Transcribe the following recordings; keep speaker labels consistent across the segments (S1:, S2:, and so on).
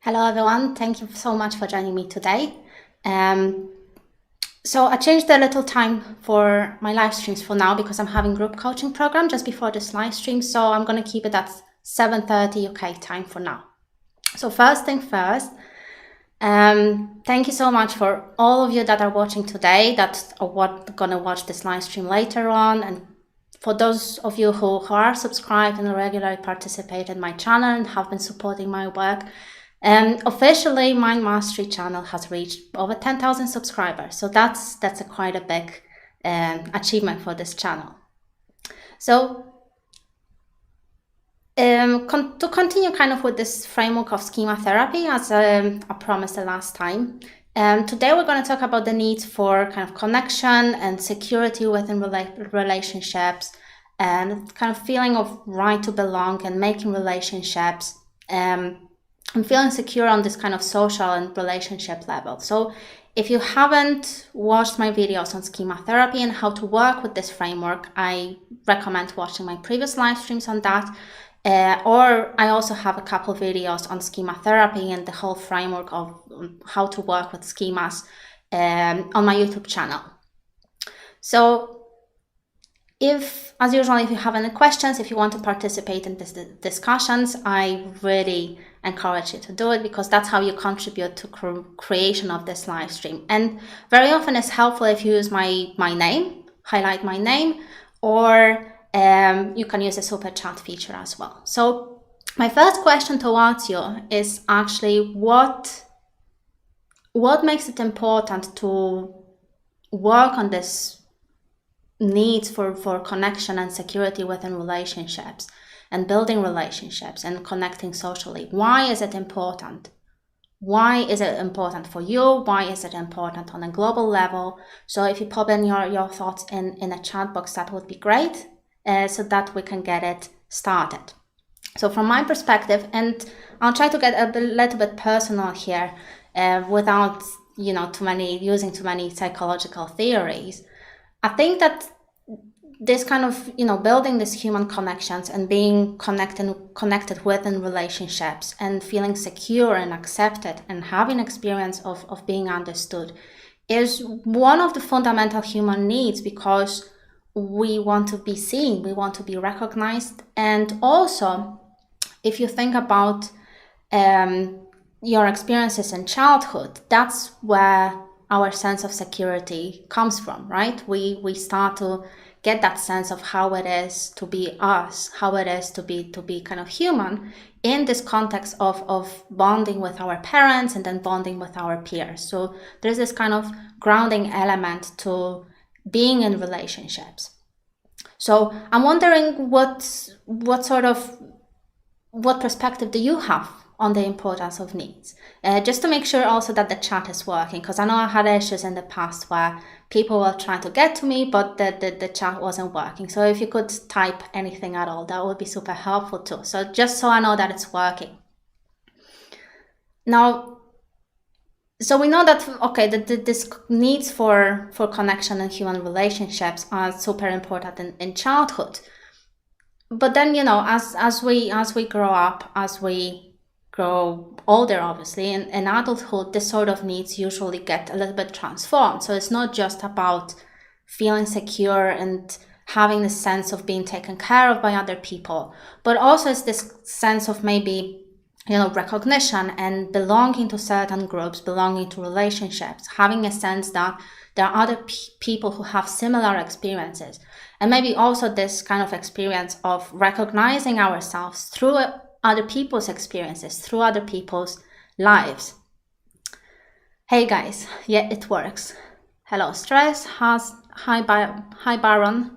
S1: Hello everyone, thank you so much for joining me today. So I changed a little time for my live streams for now because I'm having group coaching program just before this live stream, so I'm going to keep it at 7:30 UK time for now. So first thing first, thank you so much for all of you that are watching today, that are going to watch this live stream later on, and for those of you who are subscribed and regularly participate in my channel and have been supporting my work. Officially, Mind Mastery channel has reached over 10,000 subscribers. So that's quite a big achievement for this channel. So to continue kind of with this framework of schema therapy, as I promised the last time, today we're going to talk about the needs for kind of connection and security within relationships, and kind of feeling of right to belong and making relationships. I'm feeling secure on this kind of social and relationship level. So if you haven't watched my videos on schema therapy and how to work with this framework, I recommend watching my previous live streams on that. Or I also have a couple videos on schema therapy and the whole framework of how to work with schemas on my YouTube channel. So as usual, if you have any questions, if you want to participate in these discussions, I really encourage you to do it, because that's how you contribute to creation of this live stream. And very often it's helpful if you use my name, highlight my name, or you can use the super chat feature as well. So my first question towards you is actually what makes it important to work on this needs for connection and security within relationships and building relationships and connecting socially? Why is it important? Why is it important for you? Why is it important on a global level? So if you pop in your thoughts in a chat box, that would be great, so that we can get it started. So from my perspective, and I'll try to get a little bit personal here, without using too many psychological theories. I think that this kind of, building these human connections and being connected within relationships and feeling secure and accepted and having experience of being understood is one of the fundamental human needs, because we want to be seen, we want to be recognized. And also, if you think about your experiences in childhood, that's where our sense of security comes from, right? We start to get that sense of how it is to be us, how it is to be kind of human in this context of bonding with our parents and then bonding with our peers. So there's this kind of grounding element to being in relationships. So I'm wondering what perspective do you have on the importance of needs? Just to make sure also that the chat is working, because I know I had issues in the past where people were trying to get to me, but the chat wasn't working. So if you could type anything at all, that would be super helpful too. So just so I know that it's working. Now, so we know that, okay, this needs for connection and human relationships are super important in childhood. But then, as we grow up, as we grow older, obviously, in adulthood, this sort of needs usually get a little bit transformed. So it's not just about feeling secure and having the sense of being taken care of by other people, but also it's this sense of maybe, recognition and belonging to certain groups, belonging to relationships, having a sense that there are other people who have similar experiences. And maybe also this kind of experience of recognizing ourselves through other people's experiences, through other people's lives. Hey guys, yeah, it works. Hello, Stress. Hi Baron.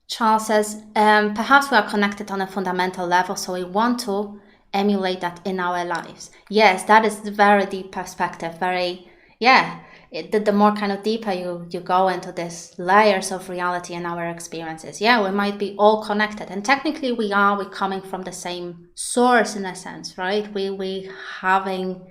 S1: Charles says, perhaps we are connected on a fundamental level, so we want to emulate that in our lives. Yes, that is a very deep perspective. The more kind of deeper you go into these layers of reality and our experiences, we might be all connected, and technically we're coming from the same source in a sense, right? We having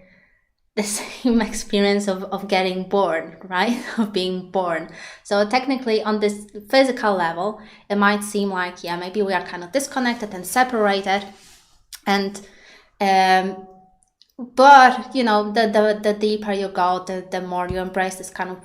S1: the same experience of getting born, right? Of being born. So technically on this physical level, it might seem like, maybe we are kind of disconnected and separated, And but you know, the deeper you go, the more you embrace this kind of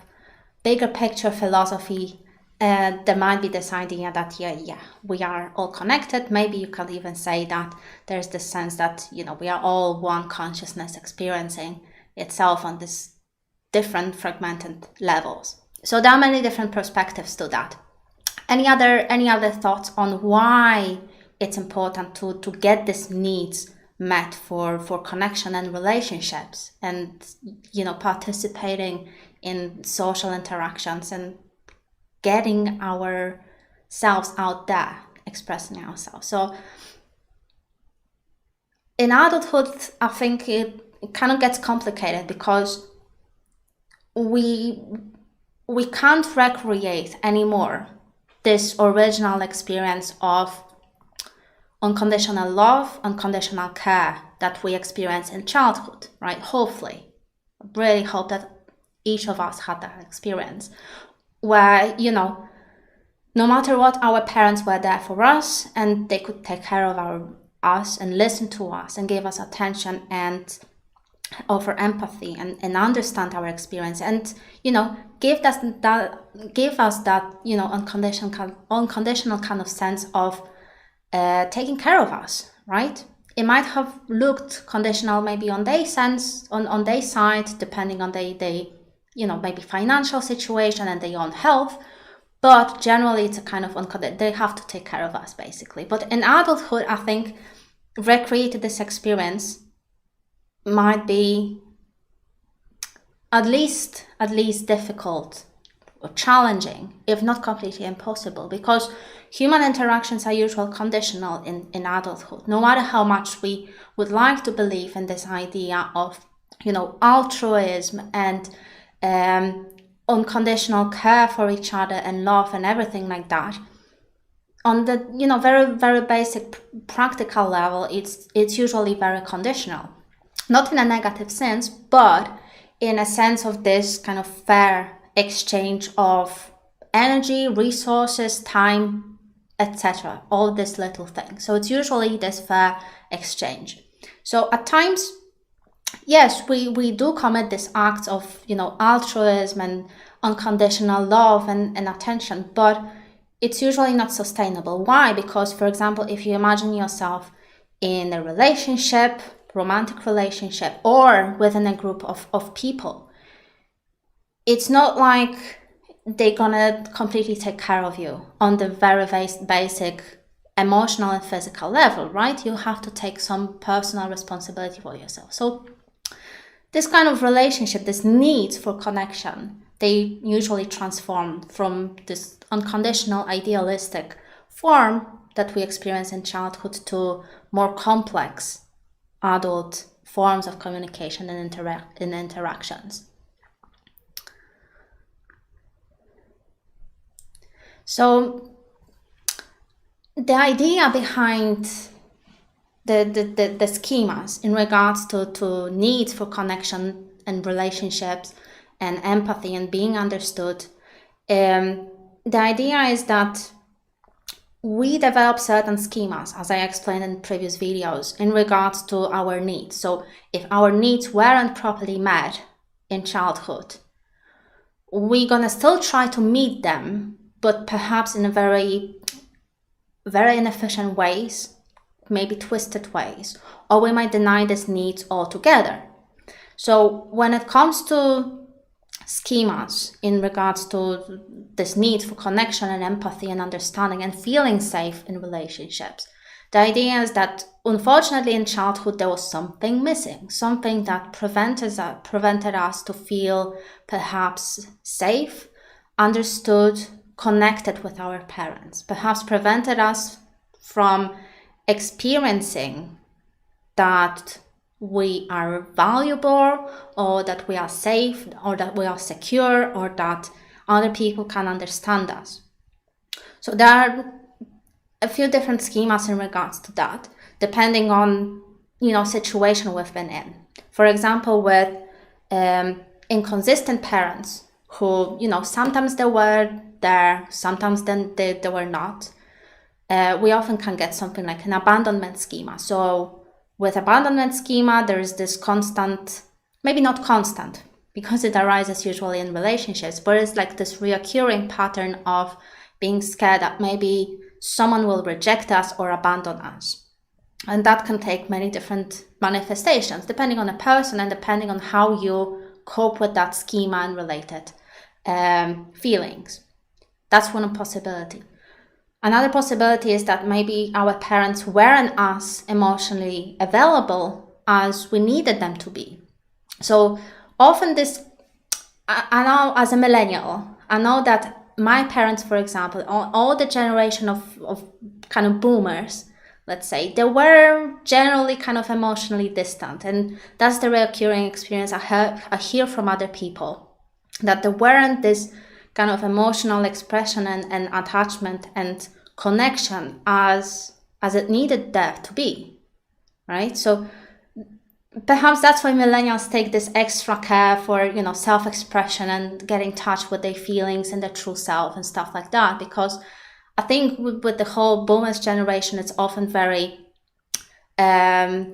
S1: bigger picture philosophy. There might be this idea that yeah, we are all connected. Maybe you can even say that there's this sense that, you know, we are all one consciousness experiencing itself on this different fragmented levels. So there are many different perspectives to that. Any other thoughts on why it's important to get these needs met for connection and relationships, and, you know, participating in social interactions and getting ourselves out there, expressing ourselves? So in adulthood, I think it kind of gets complicated because we can't recreate anymore this original experience of unconditional love, unconditional care that we experience in childhood, right? Hopefully, I really hope that each of us had that experience where, you know, no matter what, our parents were there for us and they could take care of us and listen to us and give us attention and offer empathy and understand our experience, and, you know, give us that, you know, unconditional kind of sense of taking care of us, right? It might have looked conditional maybe on their sense, on their side, depending on they you know, maybe financial situation and their own health, but generally it's a kind of they have to take care of us, basically. But in adulthood, I think recreating this experience might be at least difficult or challenging, if not completely impossible, because human interactions are usually conditional in adulthood. No matter how much we would like to believe in this idea of, you know, altruism and unconditional care for each other and love and everything like that, on the, you know, very, very basic practical level, it's usually very conditional. Not in a negative sense, but in a sense of this kind of fair exchange of energy, resources, time, etc. All these little things. So it's usually this fair exchange. So at times, yes, we do commit these acts of, you know, altruism and unconditional love and attention, but it's usually not sustainable. Why? Because, for example, if you imagine yourself in a relationship, romantic relationship, or within a group of people, it's not like they're gonna completely take care of you on the very basic emotional and physical level, right? You have to take some personal responsibility for yourself. So this kind of relationship, this need for connection, they usually transform from this unconditional idealistic form that we experience in childhood to more complex adult forms of communication and interactions. So the idea behind the schemas in regards to needs for connection and relationships and empathy and being understood, the idea is that we develop certain schemas, as I explained in previous videos, in regards to our needs. So if our needs weren't properly met in childhood, we're gonna still try to meet them, but perhaps in a very, very inefficient ways, maybe twisted ways, or we might deny these needs altogether. So when it comes to schemas in regards to this need for connection and empathy and understanding and feeling safe in relationships, the idea is that unfortunately in childhood there was something missing, something that prevented us to feel perhaps safe, understood, connected with our parents, perhaps prevented us from experiencing that we are valuable, or that we are safe, or that we are secure, or that other people can understand us. So there are a few different schemas in regards to that, depending on, you know, situation we've been in. For example, with inconsistent parents who, you know, sometimes they were there, sometimes then they were not. We often can get something like an abandonment schema. So With abandonment schema, there is this constant, maybe not constant, because it arises usually in relationships, but it's like this reoccurring pattern of being scared that maybe someone will reject us or abandon us. And that can take many different manifestations, depending on the person and depending on how you cope with that schema and related feelings. That's one possibility. Another possibility is that maybe our parents weren't as emotionally available as we needed them to be. So often I know as a millennial, I know that my parents, for example, all the generation of kind of boomers, let's say, they were generally kind of emotionally distant. And that's the recurring experience I hear from other people, that there weren't this kind of emotional expression and attachment and connection as it needed there to be, right? So perhaps that's why millennials take this extra care for, self-expression and get in touch with their feelings and their true self and stuff like that, because I think with the whole boomers generation, it's often very, they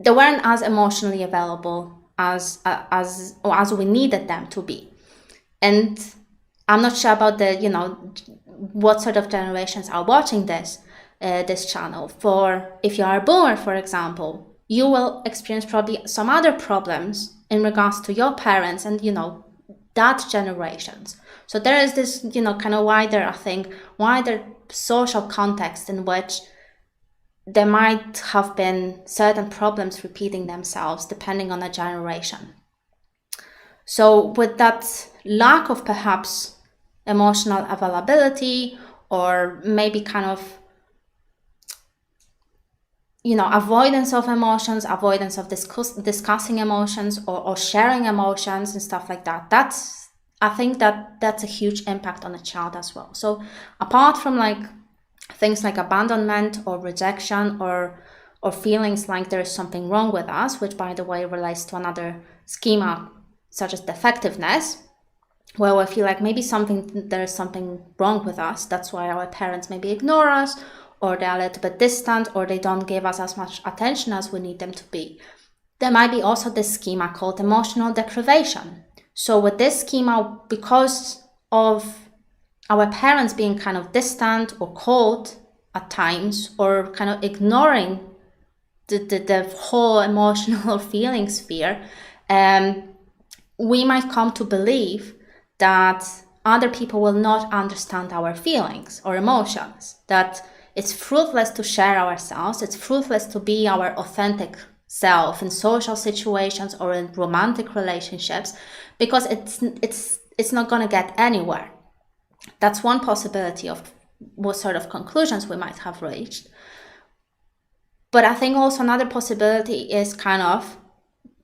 S1: weren't as emotionally available as we needed them to be. And I'm not sure about what sort of generations are watching this channel. For if you are a boomer, for example, you will experience probably some other problems in regards to your parents and, that generations. So there is this, kind of wider social context in which there might have been certain problems repeating themselves depending on the generation. So with that lack of perhaps emotional availability, or maybe kind of, avoidance of emotions, avoidance of discussing emotions or sharing emotions and stuff like that, I think that's a huge impact on a child as well. So apart from things like abandonment or rejection or feelings like there is something wrong with us, which by the way relates to another schema such as defectiveness, where we feel like maybe there is something wrong with us. That's why our parents maybe ignore us, or they're a little bit distant, or they don't give us as much attention as we need them to be. There might be also this schema called emotional deprivation. So with this schema, because of our parents being kind of distant or cold at times, or kind of ignoring the whole emotional feeling sphere, we might come to believe that other people will not understand our feelings or emotions, that it's fruitless to share ourselves, it's fruitless to be our authentic self in social situations or in romantic relationships, because it's not going to get anywhere. That's one possibility of what sort of conclusions we might have reached. But I think also another possibility is kind of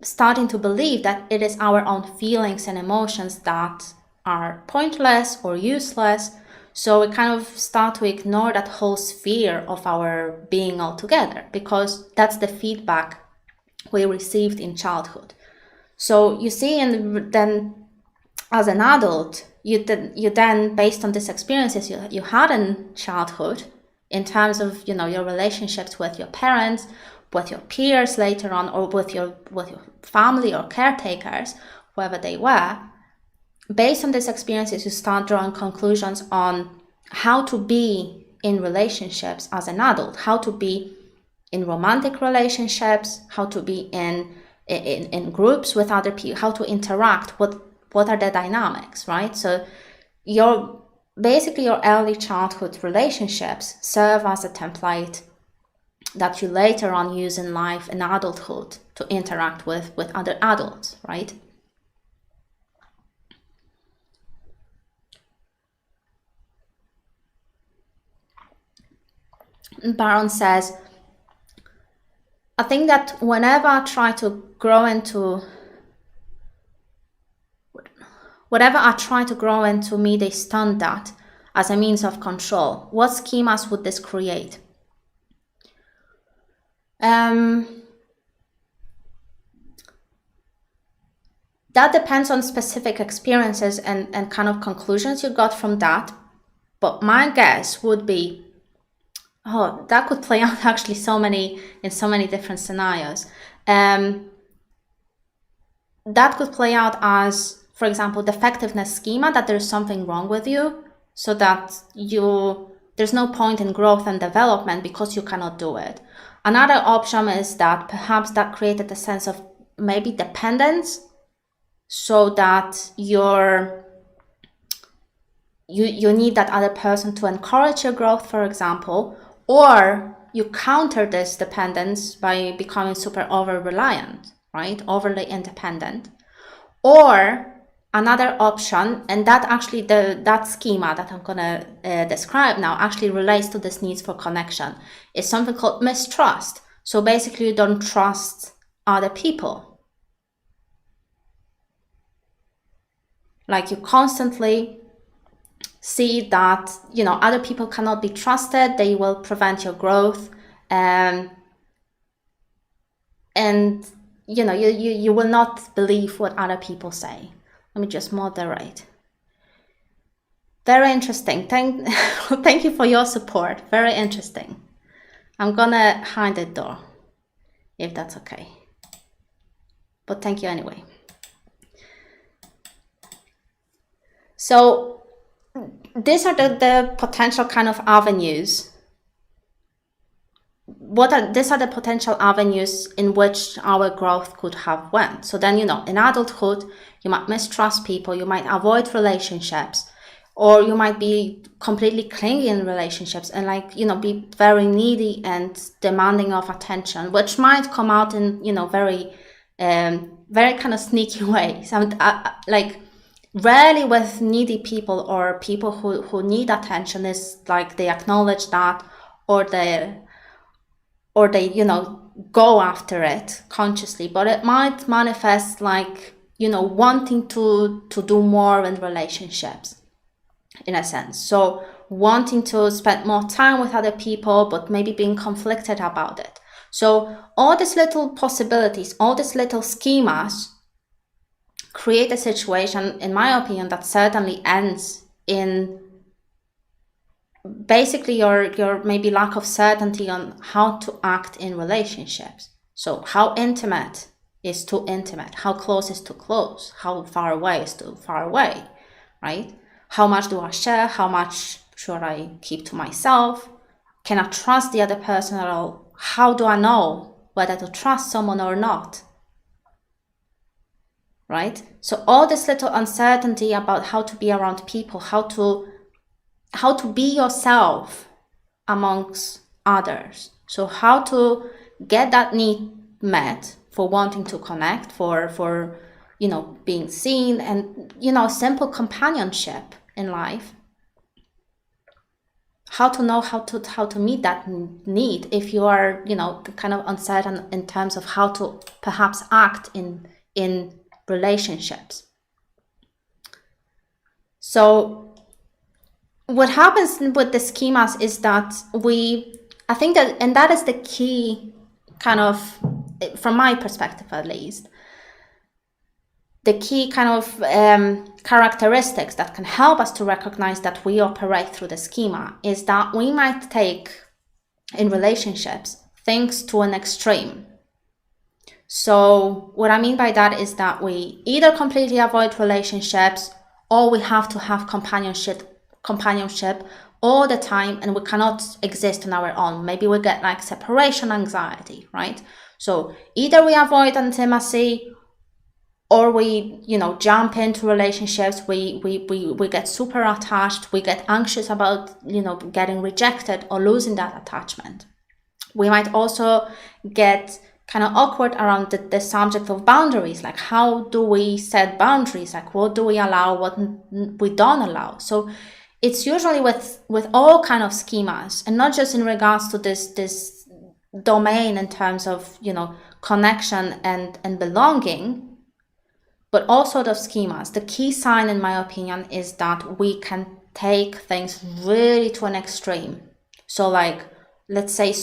S1: starting to believe that it is our own feelings and emotions that are pointless or useless. So we kind of start to ignore that whole sphere of our being altogether, because that's the feedback we received in childhood. So you see, and then as an adult, you then based on these experiences you had in childhood, in terms of your relationships with your parents, with your peers later on, or with your family or caretakers, whoever they were. Based on these experiences, you start drawing conclusions on how to be in relationships as an adult, how to be in romantic relationships, how to be in groups with other people, how to interact, what are the dynamics, right? So your early childhood relationships serve as a template that you later on use in life in adulthood to interact with other adults, right? Baron says, I think that whenever I try to grow into meet a standard as a means of control, what schemas would this create? That depends on specific experiences and kind of conclusions you got from that. But my guess would be Oh, that could play out actually in so many different scenarios. That could play out as, for example, defectiveness schema, that there's something wrong with you, so that there's no point in growth and development because you cannot do it. Another option is that perhaps that created a sense of maybe dependence, so that you need that other person to encourage your growth, for example, or you counter this dependence by becoming super over-reliant, right? Overly independent. Or another option, and that actually that schema that I'm gonna describe now actually relates to this need for connection, is something called mistrust. So basically you don't trust other people. Like you constantly see that, other people cannot be trusted, they will prevent your growth, and you will not believe what other people say. Let me just moderate. Very interesting. Thank you for your support. Very interesting. I'm gonna hide the door, if that's okay. But thank you anyway. So these are the potential kind of avenues. These are the potential avenues in which our growth could have went. So then, in adulthood, you might mistrust people, you might avoid relationships, or you might be completely clingy in relationships and be very needy and demanding of attention, which might come out in, very, very kind of sneaky ways. Rarely with needy people or people who need attention is like they acknowledge that, or they go after it consciously, but it might manifest like wanting to do more in relationships, in a sense. So wanting to spend more time with other people, but maybe being conflicted about it. So all these little possibilities, all these little schemas create a situation, in my opinion, that certainly ends in basically your maybe lack of certainty on how to act in relationships. So how intimate is too intimate, how close is too close, how far away is too far away, right? How much do I share? How much should I keep to myself? Can I trust the other person at all? How do I know whether to trust someone or not? Right? So all this little uncertainty about how to be around people, how to be yourself amongst others. So how to get that need met for wanting to connect, for being seen, and simple companionship in life. How to know how to meet that need if you are kind of uncertain in terms of how to perhaps act in relationships. So what happens with the schemas is that I think that, and that is the key kind of, from my perspective at least, the key kind of characteristics that can help us to recognize that we operate through the schema is that we might take, in relationships, things to an extreme. So what I mean by that is that we either completely avoid relationships, or we have to have companionship all the time, and we cannot exist on our own. Maybe we get like separation anxiety, right? So either we avoid intimacy, or we jump into relationships, we get super attached, we get anxious about getting rejected or losing that attachment. We might also get kind of awkward around the subject of boundaries, like how do we set boundaries, like what do we allow, what we don't allow. So it's usually with all kind of schemas, and not just in regards to this domain in terms of connection and belonging, but also the schemas. The key sign, in my opinion, is that we can take things really to an extreme. So like, let's say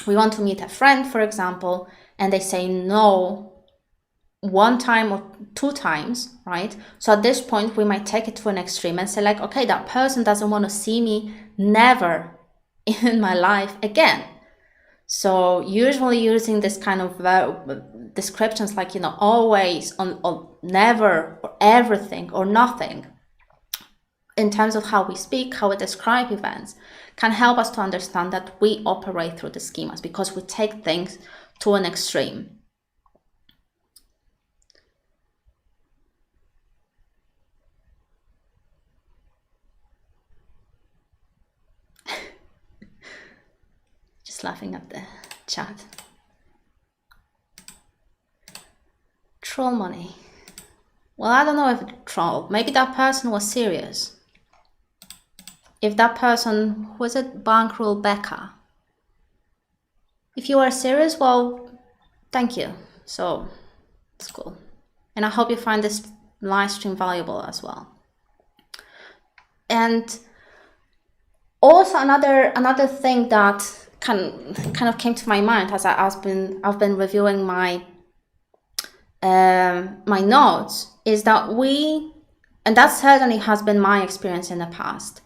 S1: we want to meet a friend, for example, and they say no one time or two times, right? So at this point, we might take it to an extreme and say like, okay, that person doesn't want to see me never in my life again. So usually using this kind of descriptions like, always, on, or never, or everything, or nothing, in terms of how we speak, how we describe events, can help us to understand that we operate through the schemas because we take things to an extreme. Just laughing at the chat. Troll money. Well, I don't know if it's troll. Maybe that person was serious. If that person, was it Bankroll Becca? If you are serious, well, thank you. So it's cool. And I hope you find this live stream valuable as well. And also another thing that kind of came to my mind as I've been reviewing my my notes is that and that certainly has been my experience in the past,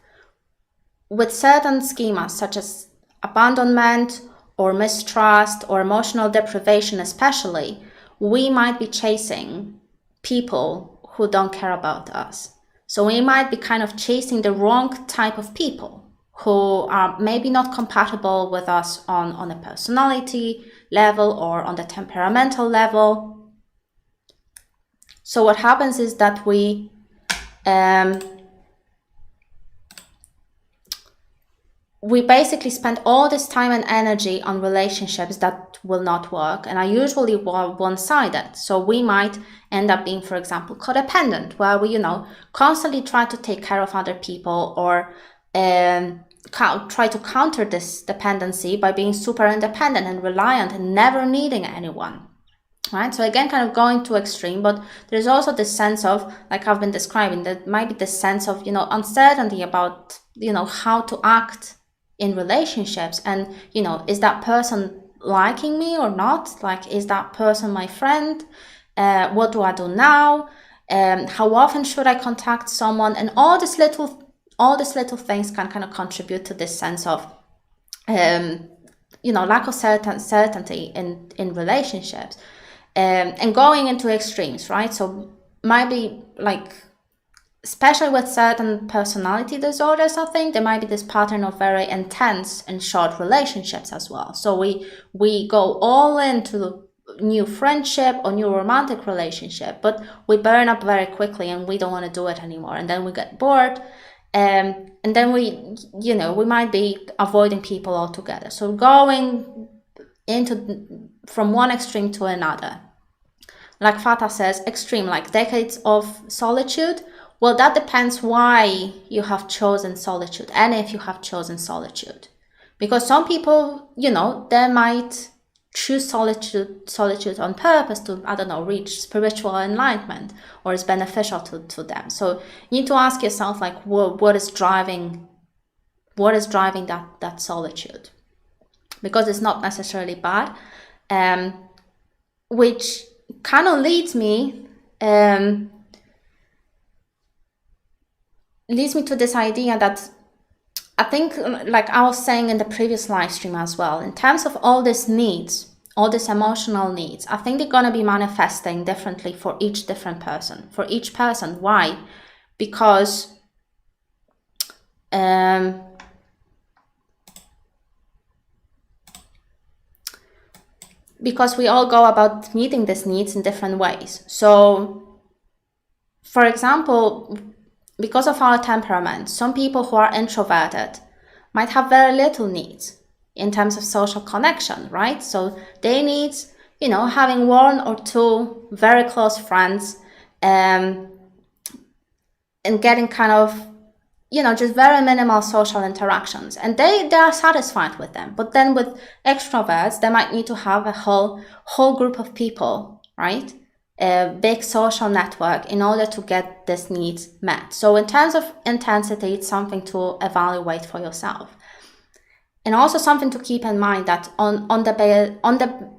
S1: with certain schemas such as abandonment or mistrust or emotional deprivation especially, we might be chasing people who don't care about us. So we might be kind of chasing the wrong type of people who are maybe not compatible with us on a personality level or on the temperamental level. So what happens is that we basically spend all this time and energy on relationships that will not work and are usually one-sided. So we might end up being, for example, codependent, where we, constantly try to take care of other people or try to counter this dependency by being super independent and reliant and never needing anyone. Right? So again, kind of going to extreme, but there's also this sense of, like I've been describing, that might be this sense of, uncertainty about, how to act in relationships. And, is that person liking me or not? Like, is that person my friend? What do I do now? How often should I contact someone? And all these little things can kind of contribute to this sense of, lack of certainty in relationships. And going into extremes, right? So might be like, especially with certain personality disorders, I think there might be this pattern of very intense and short relationships as well. So we go all into new friendship or new romantic relationship, but we burn up very quickly and we don't want to do it anymore. And then we get bored. And then we might be avoiding people altogether. So going from one extreme to another. Like Fatah says, extreme, like decades of solitude. Well, that depends why you have chosen solitude and if you have chosen solitude. Because some people, they might choose solitude on purpose to, reach spiritual enlightenment, or is beneficial to them. So you need to ask yourself, like, what is driving that solitude? Because it's not necessarily bad, which kind of leads me to this idea that I think, like I was saying in the previous live stream as well, in terms of all these needs, all these emotional needs, I think they're going to be manifesting differently for each different person. For each person. Why? Because we all go about meeting these needs in different ways. So, for example, because of our temperament, some people who are introverted might have very little needs in terms of social connection, right? So they need, having one or two very close friends, and getting kind of, just very minimal social interactions, and they are satisfied with them. But then with extroverts, they might need to have a whole group of people, right? A big social network in order to get these needs met. So in terms of intensity, it's something to evaluate for yourself. And also something to keep in mind that on the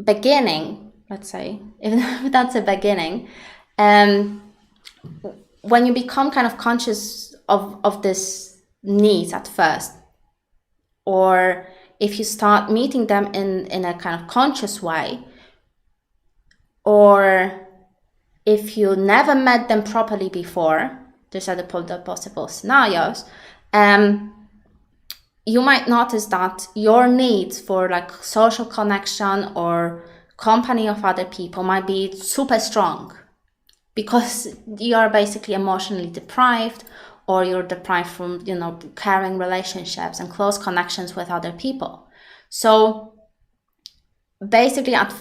S1: beginning, let's say, if that's a beginning, when you become kind of conscious of this needs at first, or if you start meeting them in a kind of conscious way, or if you never met them properly before, these are the possible scenarios, you might notice that your needs for like social connection or company of other people might be super strong because you are basically emotionally deprived, or you're deprived from, caring relationships and close connections with other people. So basically at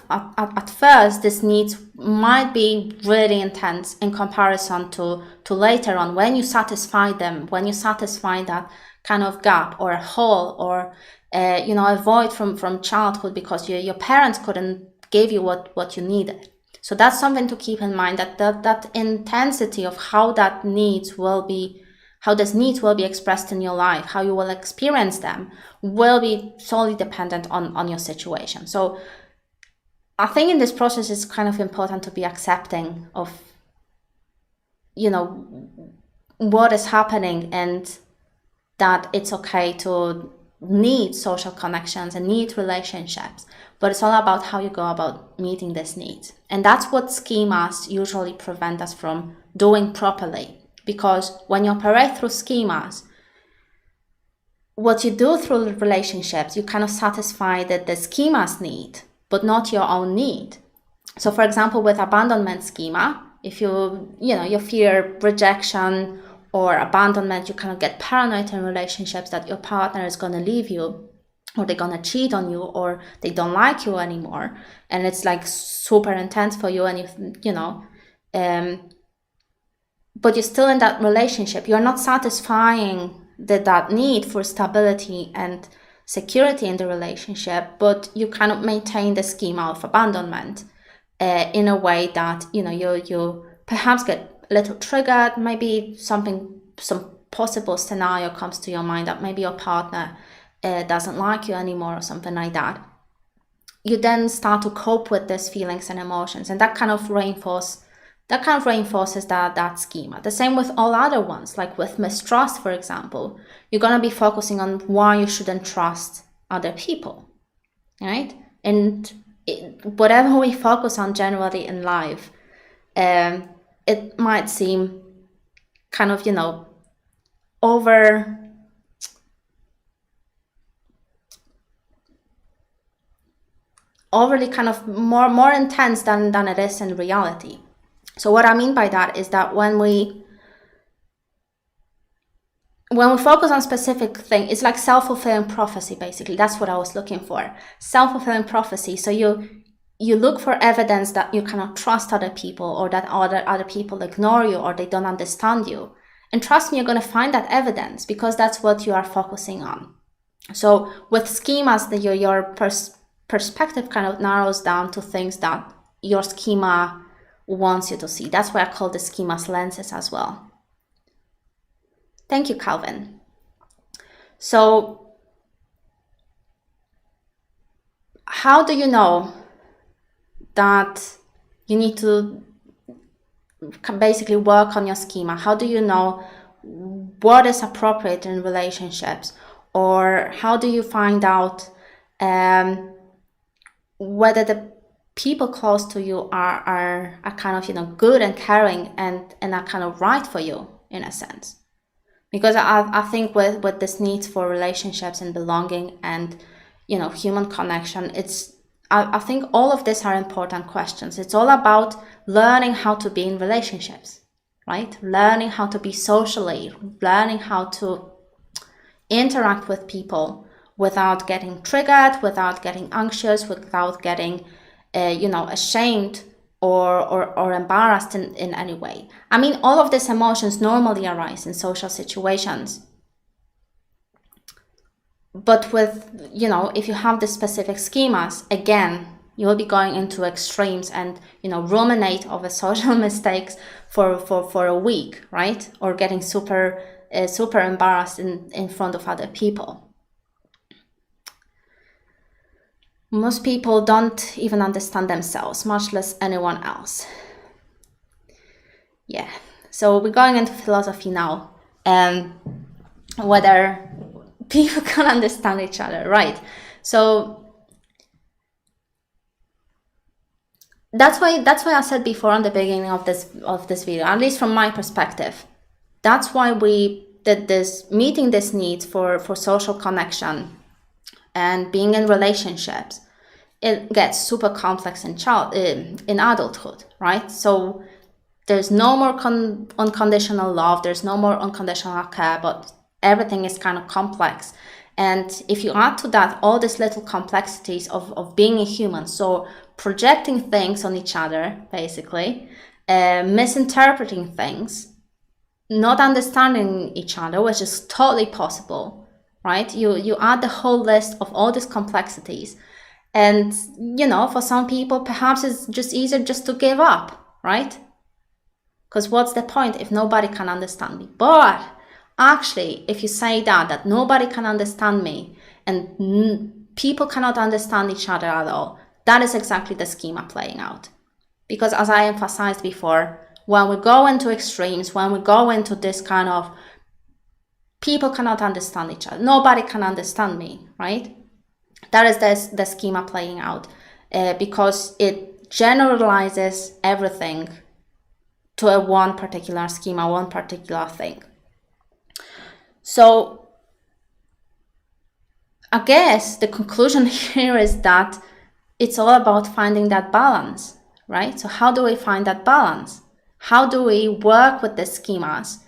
S1: first, these needs might be really intense in comparison to later on, when you satisfy them, when you satisfy that kind of gap or a hole, or a void from childhood because your parents couldn't give you what you needed. So that's something to keep in mind, that intensity of how these needs will be expressed in your life, how you will experience them, will be solely dependent on your situation. So I think in this process it's kind of important to be accepting of, what is happening, and that it's okay to need social connections and need relationships, but it's all about how you go about meeting these needs. And that's what schemas usually prevent us from doing properly. Because when you operate through schemas, what you do through relationships, you kind of satisfy the schema's need, but not your own need. So for example, with abandonment schema, if you fear rejection or abandonment, you kind of get paranoid in relationships that your partner is going to leave you, or they're going to cheat on you, or they don't like you anymore. And it's like super intense for you, and but you're still in that relationship. You're not satisfying that need for stability and security in the relationship, but you kind of maintain the schema of abandonment in a way that, you perhaps get a little triggered. Maybe some possible scenario comes to your mind that maybe your partner doesn't like you anymore or something like that. You then start to cope with these feelings and emotions, and that kind of reinforces that schema. The same with all other ones, like with mistrust, for example. You're going to be focusing on why you shouldn't trust other people, right? And whatever we focus on generally in life, it might seem kind of, overly kind of more intense than it is in reality. So what I mean by that is that when we focus on specific thing, it's like self-fulfilling prophecy, basically. That's what I was looking for. Self-fulfilling prophecy. So you look for evidence that you cannot trust other people, or that other people ignore you, or they don't understand you. And trust me, you're going to find that evidence, because that's what you are focusing on. So with schemas, your perspective kind of narrows down to things that your schema wants you to see. That's why I call the schemas lenses as well. Thank you, Calvin. So how do you know that you need to basically work on your schema? How do you know what is appropriate in relationships? Or how do you find out whether the people close to you are kind of, good and caring and are kind of right for you, in a sense? Because I think with this need for relationships and belonging and, human connection, I think all of these are important questions. It's all about learning how to be in relationships, right? Learning how to be socially, learning how to interact with people without getting triggered, without getting anxious, without getting ashamed or embarrassed in any way. I mean, all of these emotions normally arise in social situations. But with, if you have the specific schemas, again, you will be going into extremes and, ruminate over social mistakes for a week, right? Or getting super embarrassed in front of other people. Most people don't even understand themselves, much less anyone else. So we're going into philosophy now, and whether people can understand each other, right? So that's why I said before on the beginning of this video, at least from my perspective, that's why we did this, meeting this need for social connection and being in relationships. It gets super complex in adulthood, right? So there's no more unconditional love, there's no more unconditional care, but everything is kind of complex. And if you add to that all these little complexities of being a human, so projecting things on each other, basically, misinterpreting things, not understanding each other, which is totally possible, right? You add the whole list of all these complexities. And, you know, for some people, perhaps it's just easier just to give up, right? Because what's the point if nobody can understand me? But actually, if you say that nobody can understand me and people cannot understand each other at all, that is exactly the schema playing out. Because as I emphasized before, when we go into extremes, when we go into this kind of people cannot understand each other, nobody can understand me, right? That is the schema playing out because it generalizes everything to a one particular schema, one particular thing. So I guess the conclusion here is that it's all about finding that balance, right? So how do we find that balance? How do we work with the schemas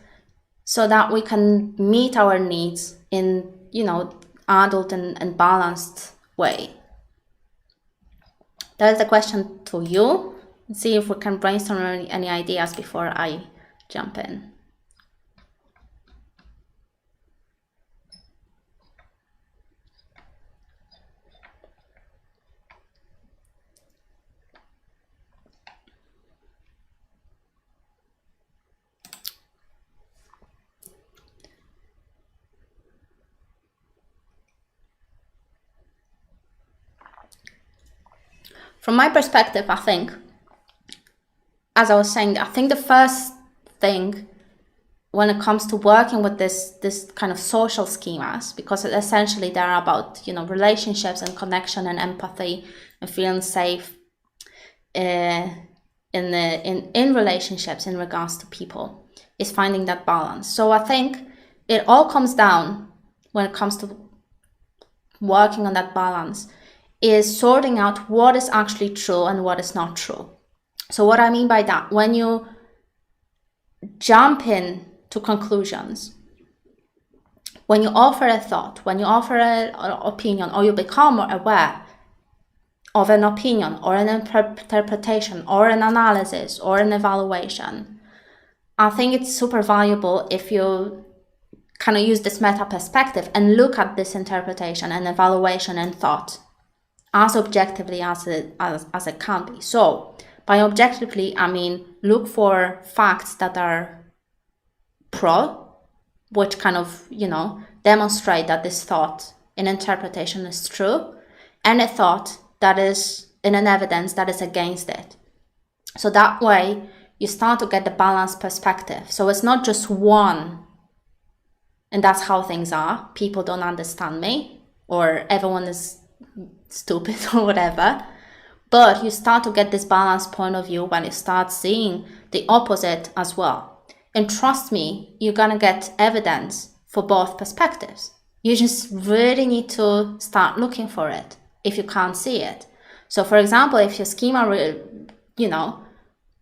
S1: so that we can meet our needs in, you know, adult and balanced way? That is the question to you. Let's see if we can brainstorm any ideas before I jump in. From my perspective, I think, as I was saying, I think the first thing when it comes to working with this kind of social schemas, because essentially they're about, you know, relationships and connection and empathy and feeling safe in relationships in regards to people, is finding that balance. So I think it all comes down, when it comes to working on that balance, is sorting out what is actually true and what is not true. So what I mean by that, when you jump in to conclusions, when you offer a thought, when you offer an opinion, or you become more aware of an opinion or an interpretation or an analysis or an evaluation, I think it's super valuable if you kind of use this meta perspective and look at this interpretation and evaluation and thought as objectively as it can be. So by objectively, I mean look for facts that are pro, which kind of, you know, demonstrate that this thought in interpretation is true, and a thought that is in an evidence that is against it. So that way you start to get the balanced perspective. So it's not just one, and that's how things are, people don't understand me, or everyone is stupid or whatever. But you start to get this balanced point of view when you start seeing the opposite as well. And trust me, you're gonna get evidence for both perspectives. You just really need to start looking for it if you can't see it. So for example, if your schema,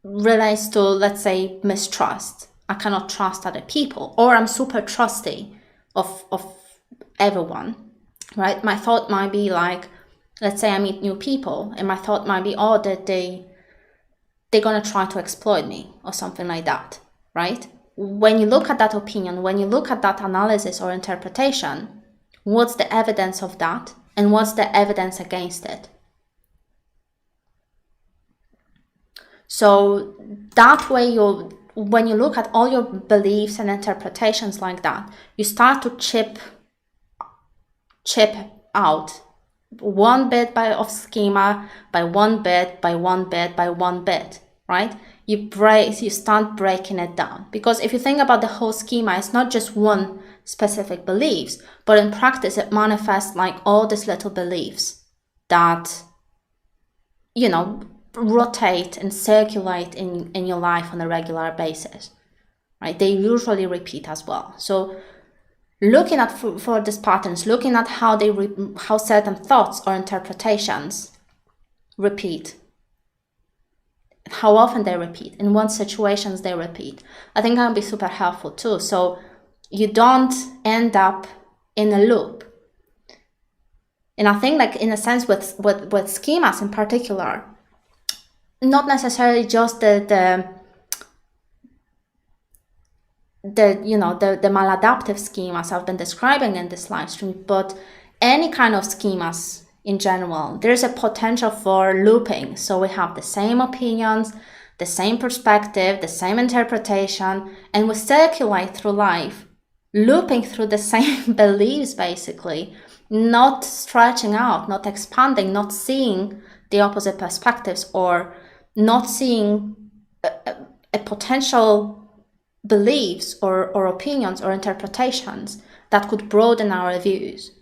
S1: relates to, let's say, mistrust, I cannot trust other people, or I'm super trusty of everyone, right? My thought might be like, let's say I meet new people, and my thought might be, oh, that they're gonna try to exploit me or something like that, right? When you look at that opinion, when you look at that analysis or interpretation, what's the evidence of that, and what's the evidence against it? So that way, when you look at all your beliefs and interpretations like that, you start to chip out one bit of schema by one bit, by one bit, by one bit, right? you start breaking it down. Because if you think about the whole schema, it's not just one specific beliefs, but in practice it manifests like all these little beliefs that, you know, rotate and circulate in your life on a regular basis, right? They usually repeat as well. So looking at for these patterns, looking at how how certain thoughts or interpretations repeat, how often they repeat, in what situations they repeat, I think can be super helpful too. So you don't end up in a loop. And I think, like, in a sense, with schemas in particular, not necessarily just the maladaptive schemas I've been describing in this live stream, but any kind of schemas in general, there's a potential for looping. So we have the same opinions, the same perspective, the same interpretation, and we circulate through life, looping through the same beliefs, basically, not stretching out, not expanding, not seeing the opposite perspectives, or not seeing a potential beliefs or opinions or interpretations that could broaden our views.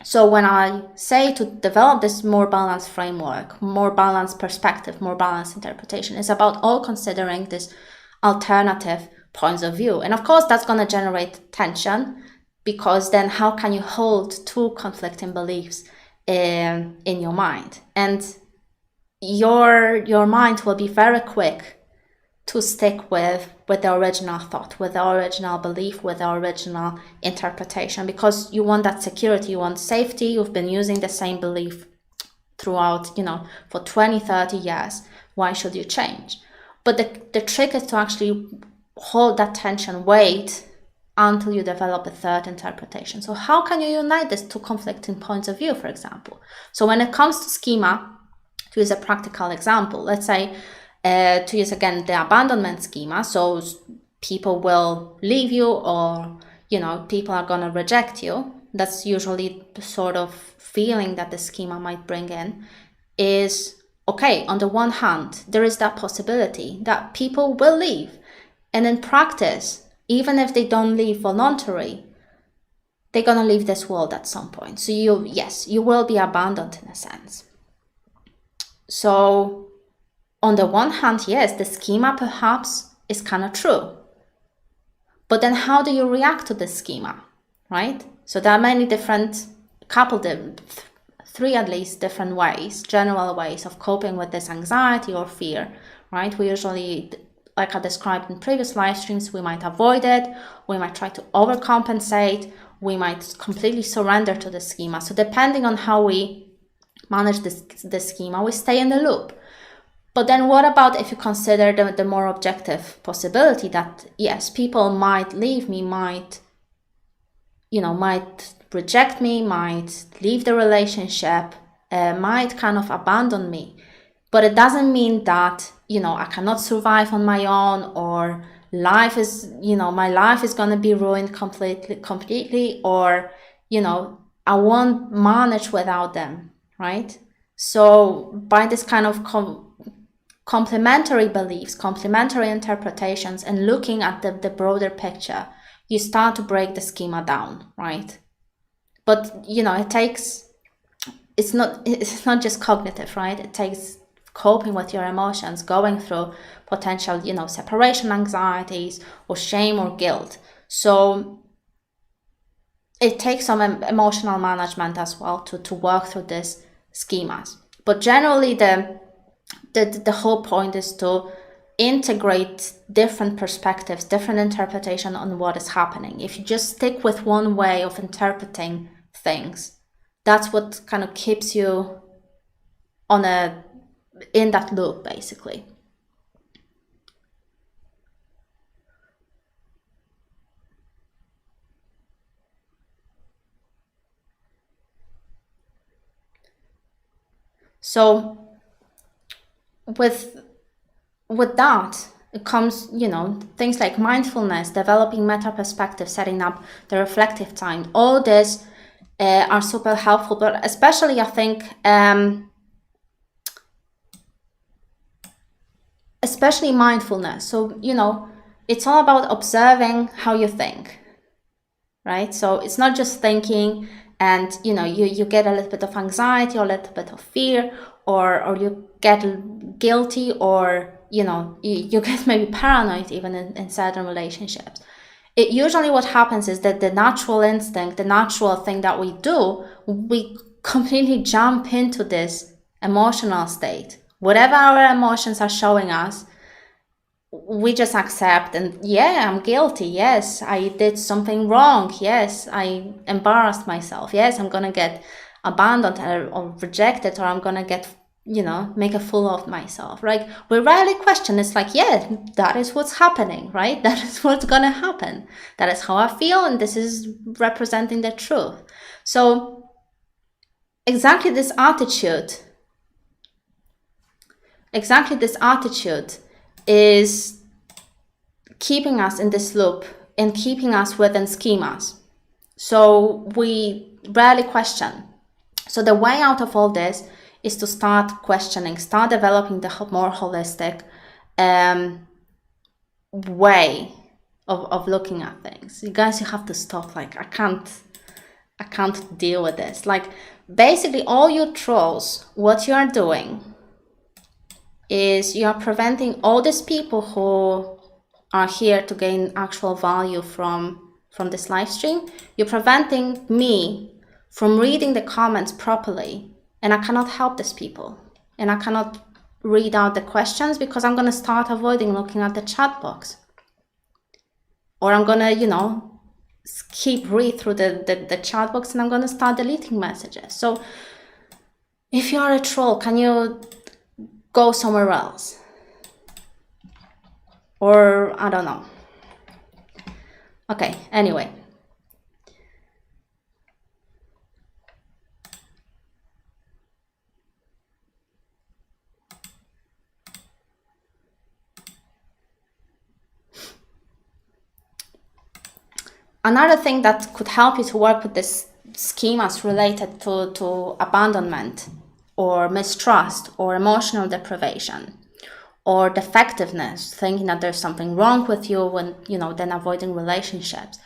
S1: So when I say to develop this more balanced framework, more balanced perspective, more balanced interpretation, it's about all considering this alternative points of view. And of course, that's going to generate tension, because then how can you hold two conflicting beliefs in your mind? And your mind will be very quick to stick with the original thought, with the original belief, with the original interpretation, because you want that security, you want safety. You've been using the same belief throughout, for 20, 30 years. Why should you change? But the trick is to actually hold that tension, wait until you develop a third interpretation. So how can you unite these two conflicting points of view, for example? So when it comes to schema, to use a practical example, let's say, to use again the abandonment schema, so people will leave you, or people are going to reject you. That's usually the sort of feeling that the schema might bring in. Is okay, on the one hand, there is that possibility that people will leave, and in practice, even if they don't leave voluntarily, they're going to leave this world at some point. So you will be abandoned in a sense. So on the one hand, yes, the schema perhaps is kind of true. But then how do you react to the schema, right? So there are many different, three at least different ways, general ways of coping with this anxiety or fear, right? We usually, like I described in previous live streams, we might avoid it, we might try to overcompensate, we might completely surrender to the schema. So depending on how we manage the schema, we stay in the loop. But then what about if you consider the more objective possibility that, yes, people might leave me, might reject me, might leave the relationship, might kind of abandon me. But it doesn't mean that, I cannot survive on my own, or life is, my life is going to be ruined completely, or, I won't manage without them, right? So by this kind of complementary beliefs, complementary interpretations, and looking at the broader picture, you start to break the schema down, right? But it's not just cognitive, right? It takes coping with your emotions, going through potential, separation anxieties or shame or guilt. So it takes some emotional management as well to work through these schemas. But generally, the whole point is to integrate different perspectives, different interpretation on what is happening. If you just stick with one way of interpreting things, that's what kind of keeps you in that loop, basically. So with that, it comes, things like mindfulness, developing meta perspective, setting up the reflective time. All this are super helpful, but especially I think especially mindfulness. So, you know, it's all about observing how you think, right? So it's not just thinking and, you know, you get a little bit of anxiety or a little bit of fear, or you get guilty, or, you know, you get maybe paranoid even in certain relationships. It usually what happens is that the natural instinct, the natural thing that we do, we completely jump into this emotional state. Whatever our emotions are showing us, we just accept, and yeah, I'm guilty. Yes, I did something wrong. Yes, I embarrassed myself. Yes, I'm gonna get abandoned or rejected, or I'm gonna get, you know, make a fool of myself, right? We rarely question. It's like, yeah, that is what's happening, right? That is what's gonna happen. That is how I feel, and this is representing the truth. So exactly this attitude is keeping us in this loop and keeping us within schemas. So we rarely question. So the way out of all this is to start questioning, start developing the more holistic way of looking at things. You guys, you have to stop. Like, I can't deal with this. Like, basically all you trolls, what you are doing is you are preventing all these people who are here to gain actual value from this live stream. You're preventing me from reading the comments properly, and I cannot help these people, and I cannot read out the questions because I'm going to start avoiding looking at the chat box, or I'm going to, you know, read through the chat box, and I'm going to start deleting messages. So if you are a troll, can you go somewhere else? Or I don't know. Okay, anyway. Another thing that could help you to work with these schemas related to abandonment or mistrust or emotional deprivation or defectiveness, thinking that there's something wrong with you, when, you know, then avoiding relationships,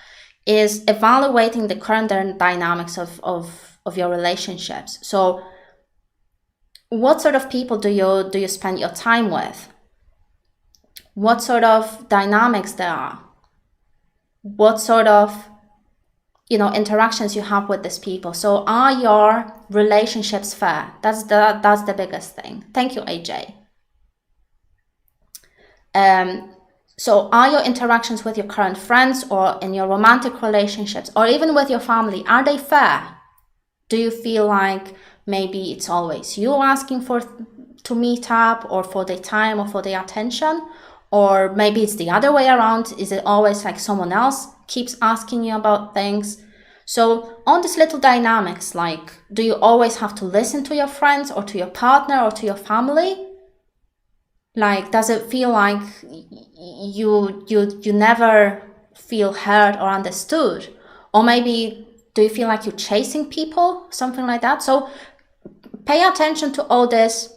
S1: is evaluating the current dynamics of your relationships. So what sort of people do you spend your time with? What sort of dynamics there are? What sort of, you know, interactions you have with these people? So are your relationships fair? That's the biggest thing. Thank you, AJ. So are your interactions with your current friends or in your romantic relationships or even with your family, are they fair? Do you feel like maybe it's always you asking to meet up or for the time or for the attention? Or maybe it's the other way around. Is it always like someone else keeps asking you about things? So on these little dynamics, like, do you always have to listen to your friends or to your partner or to your family? Like, does it feel like you never feel heard or understood? Or maybe do you feel like you're chasing people? Something like that. So pay attention to all this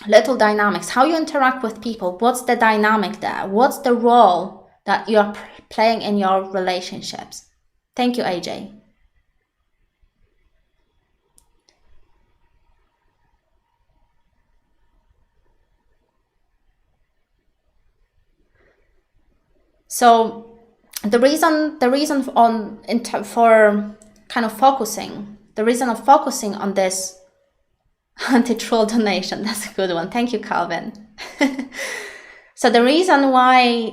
S1: little dynamics, how you interact with people. What's the dynamic there? What's the role that you're playing in your relationships? Thank you, AJ. So the reason of focusing on this anti-troll donation, that's a good one. Thank you, Calvin. So the reason why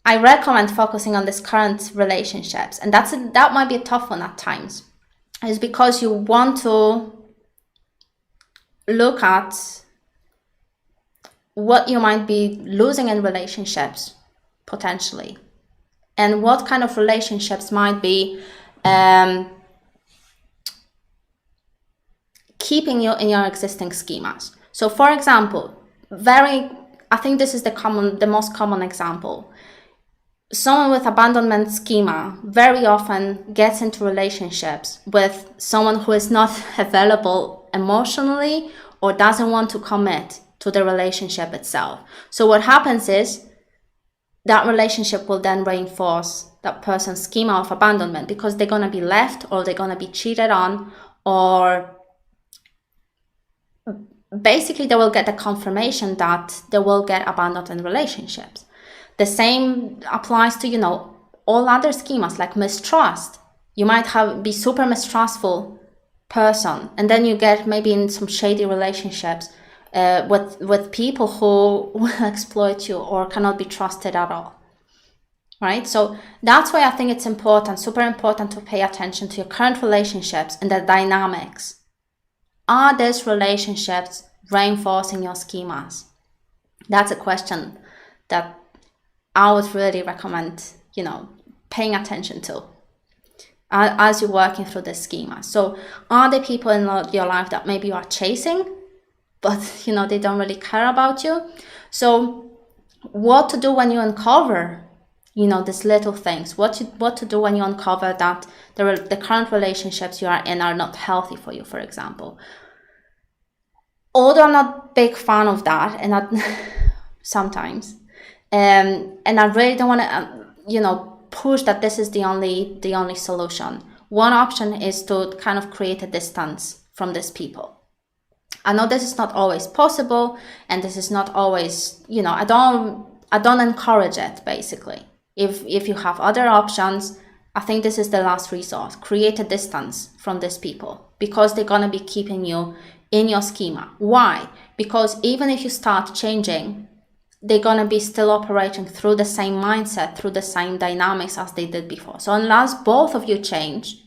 S1: I recommend focusing on this current relationships, and that might be a tough one at times, is because you want to look at what you might be losing in relationships potentially, and what kind of relationships might be keeping you in your existing schemas. So for example, I think this is the most common example. Someone with abandonment schema very often gets into relationships with someone who is not available emotionally or doesn't want to commit to the relationship itself. So what happens is that relationship will then reinforce that person's schema of abandonment, because they're going to be left, or they're going to be cheated on, or basically they will get the confirmation that they will get abandoned in relationships. The same applies to, all other schemas like mistrust. You might be super mistrustful person, and then you get maybe in some shady relationships with people who will exploit you or cannot be trusted at all. Right? So that's why I think it's important, super important, to pay attention to your current relationships and the dynamics. Are these relationships reinforcing your schemas? That's a question that I would really recommend, paying attention to as you're working through the schema. So are there people in your life that maybe you are chasing, but they don't really care about you? So what to do when you uncover these little things? What to do when you uncover that the current relationships you are in are not healthy for you, for example? Although I'm not a big fan of that, and sometimes, and I really don't want to, push that this is the only solution. One option is to kind of create a distance from these people. I know this is not always possible, and this is not always, I don't encourage it, basically. If you have other options, I think this is the last resort. Create a distance from these people, because they're going to be keeping you in your schema. Why? Because even if you start changing, they're going to be still operating through the same mindset, through the same dynamics as they did before. So unless both of you change,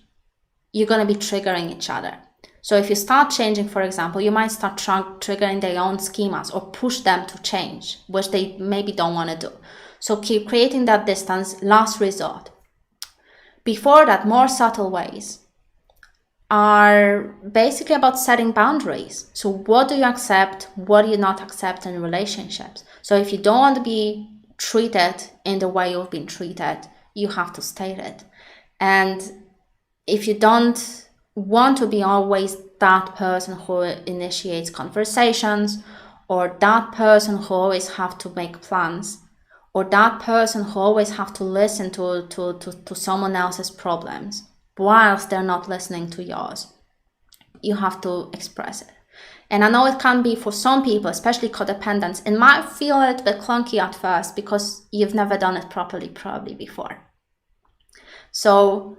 S1: you're going to be triggering each other. So if you start changing, for example, you might start triggering their own schemas, or push them to change, which they maybe don't want to do. So keep creating that distance, last resort. Before that, more subtle ways are basically about setting boundaries. So what do you accept? What do you not accept in relationships? So if you don't want to be treated in the way you've been treated, you have to state it. And if you don't want to be always that person who initiates conversations, or that person who always have to make plans, or that person who always have to listen to someone else's problems whilst they're not listening to yours, you have to express it. And I know it can be, for some people, especially codependents, it might feel a little bit clunky at first because you've never done it properly probably before. So,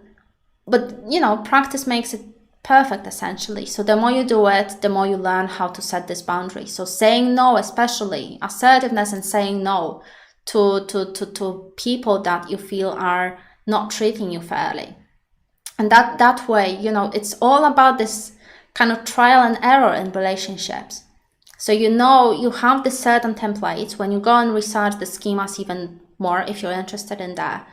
S1: but practice makes it perfect, essentially. So the more you do it, the more you learn how to set this boundary. So saying no, especially assertiveness, and saying no to people that you feel are not treating you fairly. And that way, it's all about this kind of trial and error in relationships. So you have the certain templates. When you go and research the schemas even more, if you're interested in that,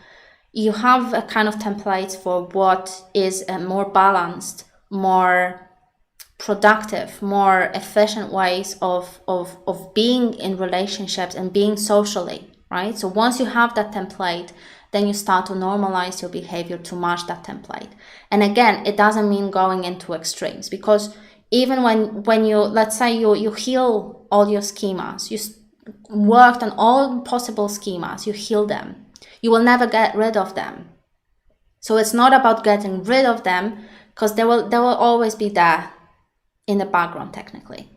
S1: you have a kind of templates for what is a more balanced, more productive, more efficient ways of being in relationships and being socially, right? So once you have that template, then you start to normalize your behavior to match that template. And again, it doesn't mean going into extremes, because even when you, let's say you heal all your schemas, you worked on all possible schemas, you heal them, you will never get rid of them. So it's not about getting rid of them, because they will always be there in the background, technically.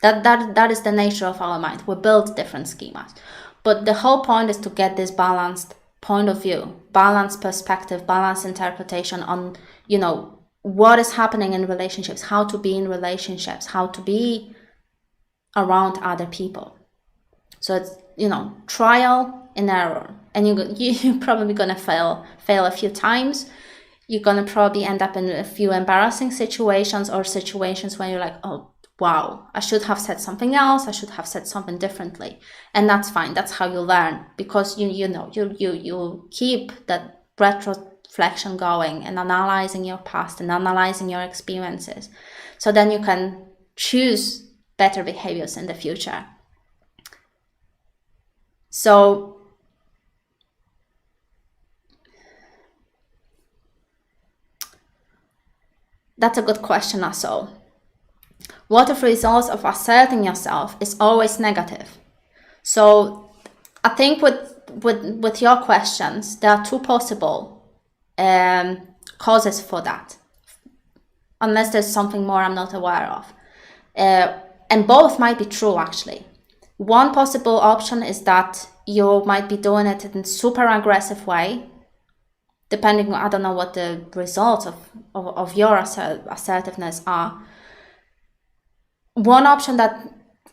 S1: That is the nature of our mind. We build different schemas. But the whole point is to get this balanced point of view, balanced perspective, balanced interpretation on, what is happening in relationships, how to be in relationships, how to be around other people. So it's, trial and error. And you're probably going to fail a few times. You're going to probably end up in a few embarrassing situations, or situations where you're like, oh, wow, I should have said something else. I should have said something differently. And that's fine. That's how you learn, because you keep that retroflexion going and analyzing your past and analyzing your experiences. So then you can choose better behaviors in the future. So that's a good question also. what if results of asserting yourself is always negative? So I think with your questions, there are two possible causes for that, unless there's something more I'm not aware of. And both might be true, actually. One possible option is that you might be doing it in a super aggressive way, depending on, I don't know what the results of your assertiveness are. One option that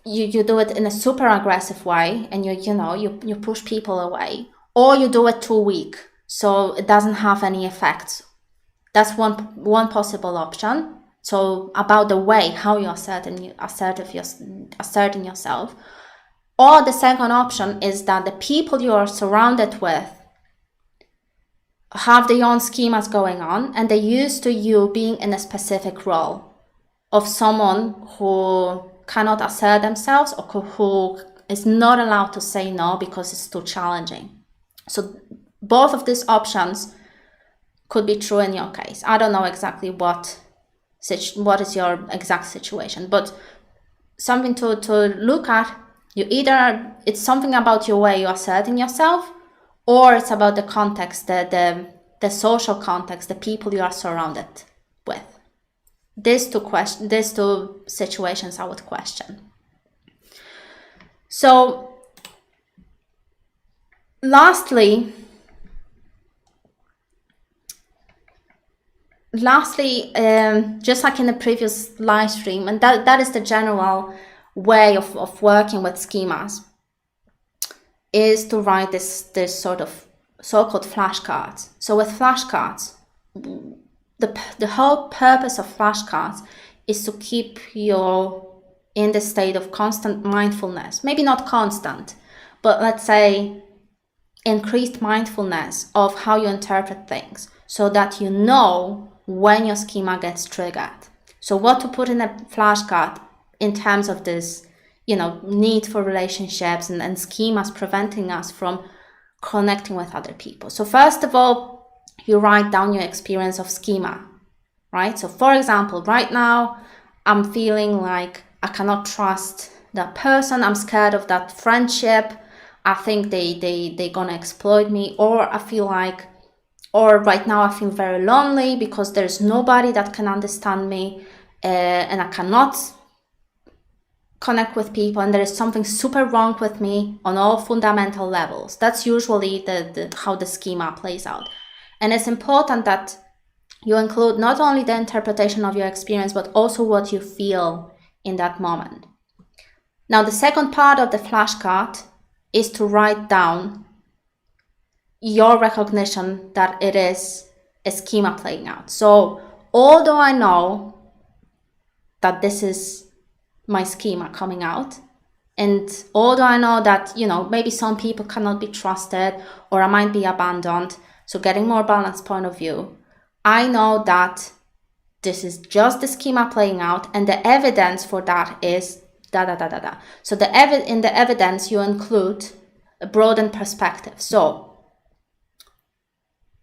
S1: you do it in a super aggressive way and you push people away, or you do it too weak, so it doesn't have any effect. That's one possible option. So about the way how you're asserting yourself. Or the second option is that the people you are surrounded with have their own schemas going on, and they're used to you being in a specific role of someone who cannot assert themselves, or who is not allowed to say no because it's too challenging. So both of these options could be true in your case. I don't know exactly what is your exact situation, but something to look at. It's something about your way you're asserting yourself, or it's about the context, the social context, the people you are surrounded with. These two situations I would question. So lastly, just like in the previous live stream, and that is the general way of working with schemas, is to write this sort of so-called flashcards. So with flashcards, the whole purpose of flashcards is to keep you in the state of constant mindfulness. Maybe not constant, but let's say increased mindfulness of how you interpret things, so that you know when your schema gets triggered. So what to put in a flashcard in terms of this, need for relationships and schemas preventing us from connecting with other people. So first of all, you write down your experience of schema, right? So for example, right now, I'm feeling like I cannot trust that person. I'm scared of that friendship. I think they're gonna exploit me, or right now I feel very lonely because there's nobody that can understand me, and I cannot connect with people, and there is something super wrong with me on all fundamental levels. That's usually how the schema plays out. And it's important that you include not only the interpretation of your experience, but also what you feel in that moment. Now, the second part of the flashcard is to write down your recognition that it is a schema playing out. So although I know that this is my schema coming out, and although I know that, maybe some people cannot be trusted, or I might be abandoned, so getting more balanced point of view, I know that this is just the schema playing out, and the evidence for that is da-da-da-da-da. So in the evidence, you include a broadened perspective. So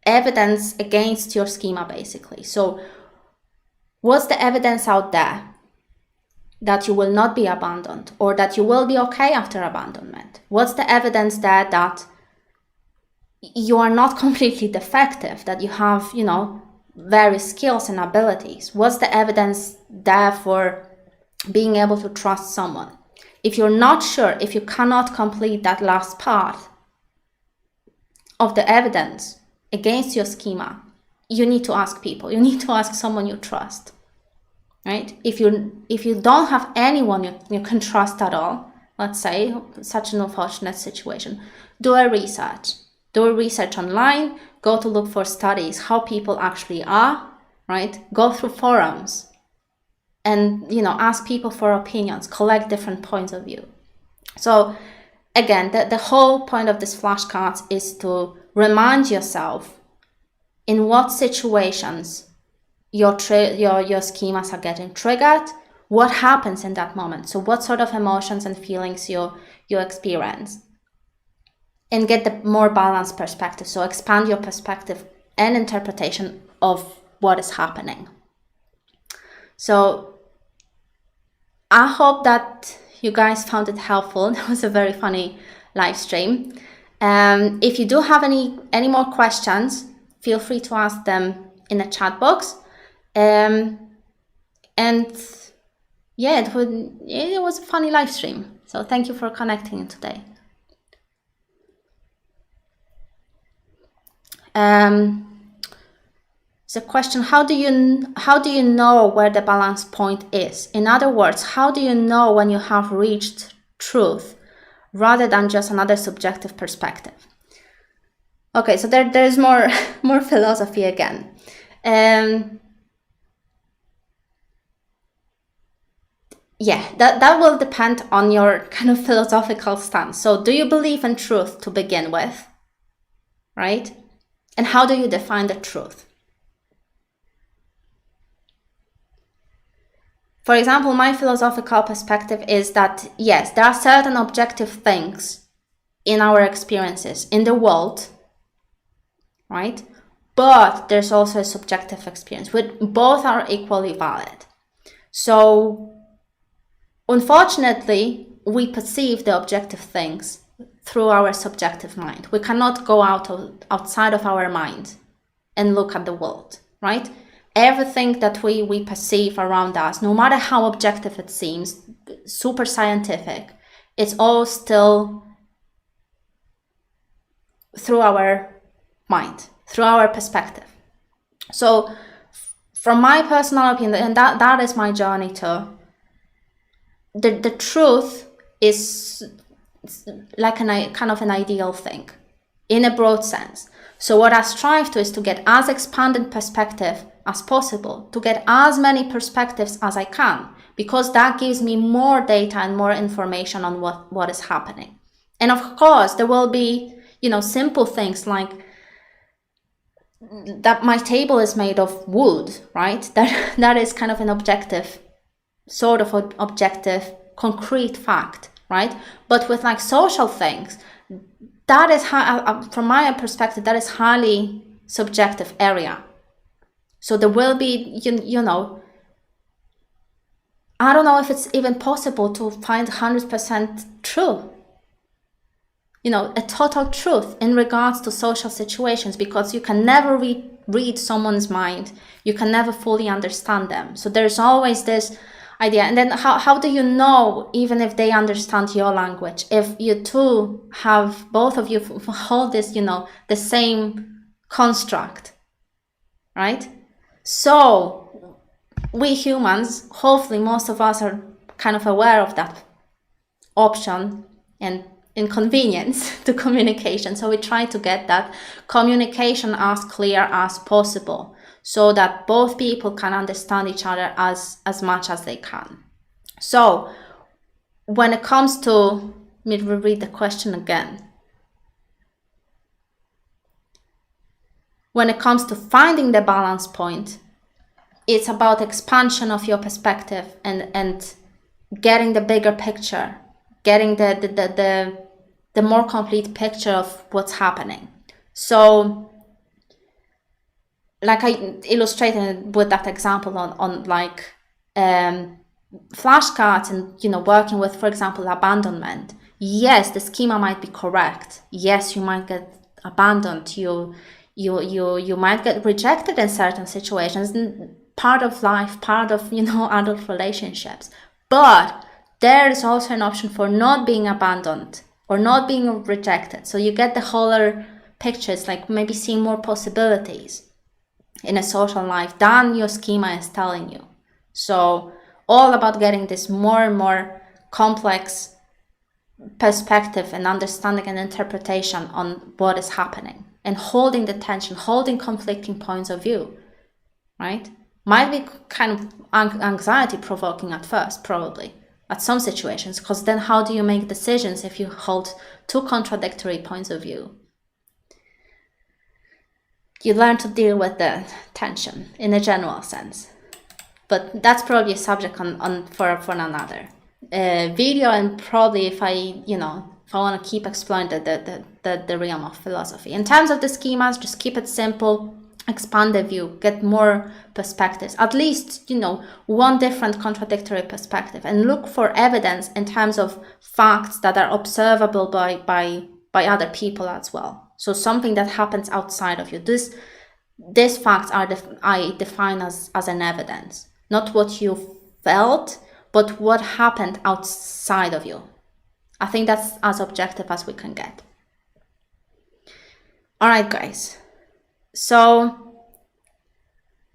S1: evidence against your schema, basically. So what's the evidence out there that you will not be abandoned, or that you will be okay after abandonment? What's the evidence there that you are not completely defective, that you have, various skills and abilities? What's the evidence there for being able to trust someone? If you're not sure, if you cannot complete that last part of the evidence against your schema, you need to ask people. You need to ask someone you trust, right? If you don't have anyone you can trust at all, let's say, such an unfortunate situation, do a research online, go to look for studies, how people actually are, right? Go through forums and, ask people for opinions, collect different points of view. So again, the whole point of this flashcards is to remind yourself in what situations your schemas are getting triggered, what happens in that moment. So what sort of emotions and feelings you experience, and get the more balanced perspective. So expand your perspective and interpretation of what is happening. So I hope that you guys found it helpful. It was a very funny live stream. If you do have any more questions, feel free to ask them in the chat box. And yeah, it was a funny live stream. So thank you for connecting today. The question: how do you know where the balance point is? In other words, how do you know when you have reached truth rather than just another subjective perspective? Okay, so there's more philosophy again. Yeah, that will depend on your kind of philosophical stance. So do you believe in truth to begin with, right? And how do you define the truth? For example, my philosophical perspective is that, yes, there are certain objective things in our experiences, in the world, right? But there's also a subjective experience, which both are equally valid. So, unfortunately, we perceive the objective things through our subjective mind. We cannot go outside of our mind and look at the world, right? Everything that we perceive around us, no matter how objective it seems, super scientific, it's all still through our mind, through our perspective. So from my personal opinion, and that is my journey to, the truth is like kind of an ideal thing in a broad sense. So what I strive to is to get as expanded perspective as possible, to get as many perspectives as I can, because that gives me more data and more information on what is happening. And of course, there will be, simple things like that my table is made of wood, right? That is kind of an objective, sort of objective, concrete fact, right? But with like social things, that is, from my perspective, that is highly subjective area. So there will be, I don't know if it's even possible to find 100% true, a total truth in regards to social situations, because you can never read someone's mind. You can never fully understand them. So there's always this idea. And then how do you know, even if they understand your language, if you two have, both of you hold this, the same construct, right? So we humans, hopefully most of us are kind of aware of that option and inconvenience to communication. So we try to get that communication as clear as possible, so that both people can understand each other as much as they can. So when it comes to, let me read the question again. When it comes to finding the balance point, it's about expansion of your perspective and getting the bigger picture, getting the more complete picture of what's happening. So like I illustrated with that example on like flashcards and working with, for example, abandonment. Yes, the schema might be correct. Yes, you might get abandoned. You might get rejected in certain situations. Part of life, part of adult relationships. But there is also an option for not being abandoned or not being rejected. So you get the whole picture. It's like maybe seeing more possibilities in a social life than your schema is telling you. So all about getting this more and more complex perspective and understanding and interpretation on what is happening, and holding the tension, holding conflicting points of view, right? Might be kind of anxiety provoking at first, probably at some situations, because then how do you make decisions if you hold two contradictory points of view? You learn to deal with the tension in a general sense, but that's probably a subject for another video, and probably if I want to keep exploring the realm of philosophy. In terms of the schemas, just keep it simple. expand the view, get more perspectives, at least, one different contradictory perspective, and look for evidence in terms of facts that are observable by other people as well. So something that happens outside of you. These facts I define as an evidence, not what you felt, but what happened outside of you. I think that's as objective as we can get. All right, guys. So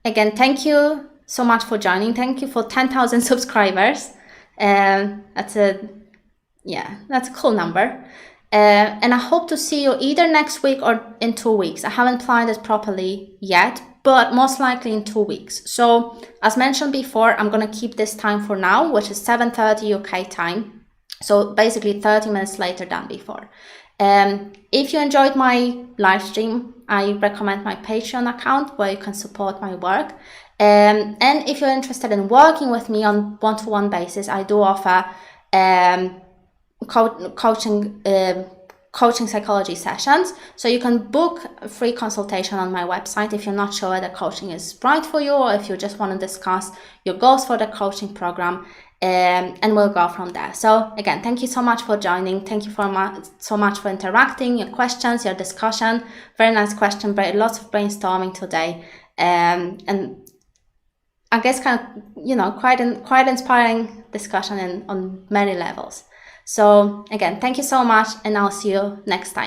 S1: again, thank you so much for joining. Thank you for 10,000 subscribers. That's a cool number. And I hope to see you either next week or in 2 weeks. I haven't planned it properly yet, but most likely in 2 weeks. So as mentioned before, I'm going to keep this time for now, which is 7:30 UK time. So basically 30 minutes later than before. If you enjoyed my live stream, I recommend my Patreon account where you can support my work. And if you're interested in working with me on one-to-one basis, I do offer coaching psychology sessions. So you can book a free consultation on my website if you're not sure whether coaching is right for you, or if you just want to discuss your goals for the coaching program. And we'll go from there. So again, thank you so much for joining. Thank you so much for interacting, your questions, your discussion. Very nice question, lots of brainstorming today. And I guess kind of, quite inspiring discussion on many levels. So again, thank you so much, and I'll see you next time.